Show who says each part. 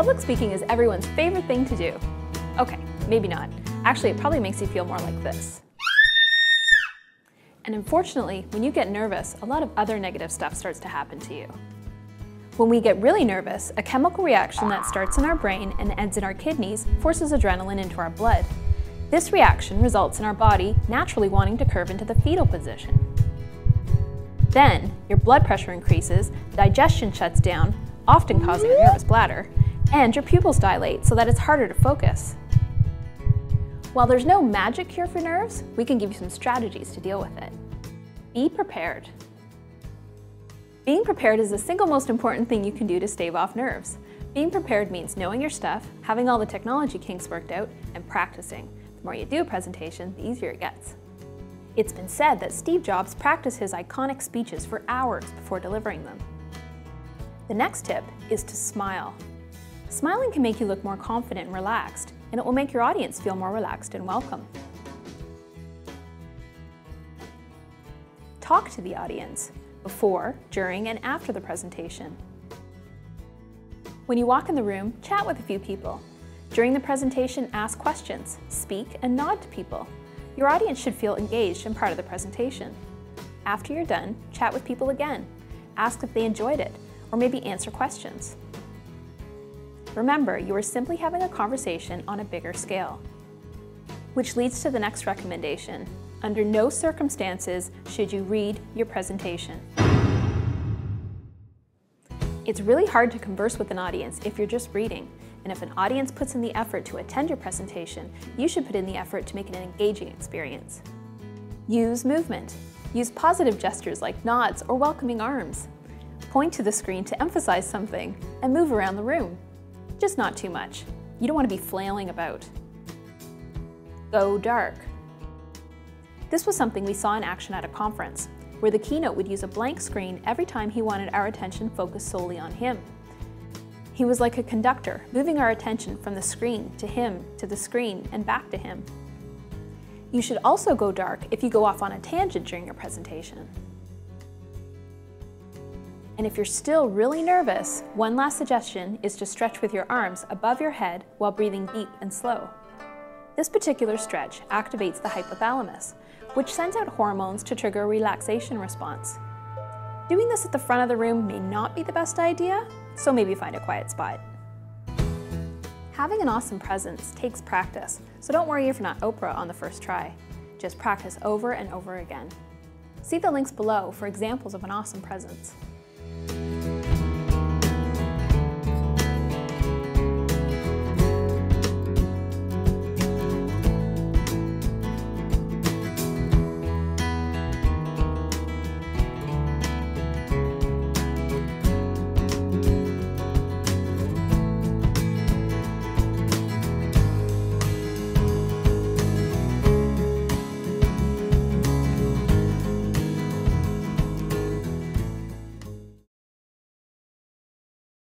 Speaker 1: Public speaking is everyone's favorite thing to do. Okay, maybe not. Actually, it probably makes you feel more like this. And unfortunately, when you get nervous, a lot of other negative stuff starts to happen to you. When we get really nervous, a chemical reaction that starts in our brain and ends in our kidneys forces adrenaline into our blood. This reaction results in our body naturally wanting to curve into the fetal position. Then, your blood pressure increases, digestion shuts down, often causing a nervous bladder, and your pupils dilate so that it's harder to focus. While there's no magic cure for nerves, we can give you some strategies to deal with it. Be prepared. Being prepared is the single most important thing you can do to stave off nerves. Being prepared means knowing your stuff, having all the technology kinks worked out, and practicing. The more you do a presentation, the easier it gets. It's been said that Steve Jobs practiced his iconic speeches for hours before delivering them. The next tip is to smile. Smiling can make you look more confident and relaxed, and it will make your audience feel more relaxed and welcome. Talk to the audience before, during, and after the presentation. When you walk in the room, chat with a few people. During the presentation, ask questions, speak, and nod to people. Your audience should feel engaged and part of the presentation. After you're done, chat with people again. Ask if they enjoyed it, or maybe answer questions. Remember, you are simply having a conversation on a bigger scale. Which leads to the next recommendation. Under no circumstances should you read your presentation. It's really hard to converse with an audience if you're just reading, and if an audience puts in the effort to attend your presentation, you should put in the effort to make it an engaging experience. Use movement. Use positive gestures like nods or welcoming arms. Point to the screen to emphasize something, and move around the room. Just not too much. You don't want to be flailing about. Go dark. This was something we saw in action at a conference, where the keynote would use a blank screen every time he wanted our attention focused solely on him. He was like a conductor, moving our attention from the screen to him, to the screen, and back to him. You should also go dark if you go off on a tangent during your presentation. And if you're still really nervous, one last suggestion is to stretch with your arms above your head while breathing deep and slow. This particular stretch activates the hypothalamus, which sends out hormones to trigger a relaxation response. Doing this at the front of the room may not be the best idea, so maybe find a quiet spot. Having an awesome presence takes practice, so don't worry if you're not Oprah on the first try. Just practice over and over again. See the links below for examples of an awesome presence.